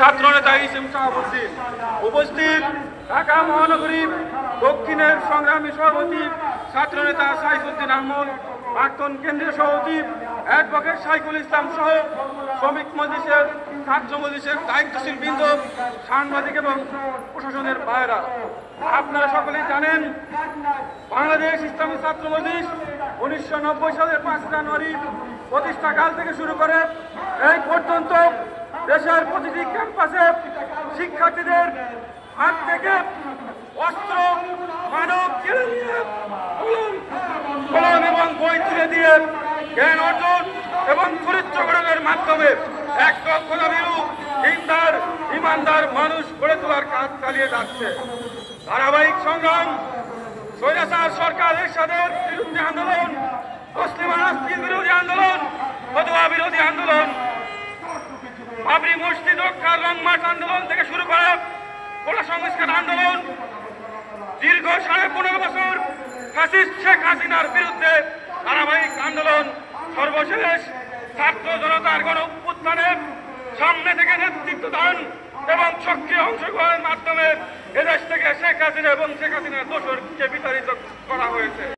ছাত্রনেতা ইসিম শাহাবুদ্দিন, উপস্থিত ঢাকা মহানগরী দক্ষিণের সংগ্রামী সভাপতি ছাত্রনেতা সাইফুদ্দিন আহমদ, প্রাক্তন কেন্দ্রীয় সভাপতি অ্যাডভোকেট সাইকুল ইসলাম সহ শ্রমিক মজলিসের, ছাত্র মজলিসের দায়িত্বশীল বৃন্দ, সাংবাদিক এবং প্রশাসনের ভাইয়েরা, আপনারা সকলেই জানেন বাংলাদেশ ইসলামী ছাত্র মজলিস 1990 সালের 5 জানুয়ারি প্রতিষ্ঠাকাল থেকে শুরু করে এই পর্যন্ত দেশের প্রতিটি ক্যাম্পাসে শিক্ষার্থীদের হাত থেকে অস্ত্র, মাদক কেড়ে নিয়ে কলম এবং বই তুলে দিয়ে জ্ঞান অর্জন এবং চরিত্র গঠনের মাধ্যমে এক লক্ষ্যভীরু দিনদার ইমানদার মানুষ গড়ে তোলার কাজ চালিয়ে যাচ্ছে। ধারাবাহিক সংগ্রাম, স্বৈরাচার সরকার এরশাদের বিরুদ্ধে আন্দোলন, মুসলিম রাষ্ট্রের বিরোধী আন্দোলন, ফতোয়া বিরোধী আন্দোলন, বাবরি মসজিদ রক্ষার লং মার্চ আন্দোলন থেকে শুরু করে কোটা সংস্কার আন্দোলন, দীর্ঘ 15.5 বছর ফ্যাসিস্ট শেখ হাসিনার বিরুদ্ধে ধারাবাহিক আন্দোলন, সর্বশেষ ছাত্র জনতার গণ অভ্যুত্থানে সামনে থেকে নেতৃত্ব দান এবং সক্রিয় অংশগ্রহণের মাধ্যমে এদেশ থেকে শেখ হাসিনা এবং শেখ হাসিনার দোসরকে বিতাড়িত করা হয়েছে।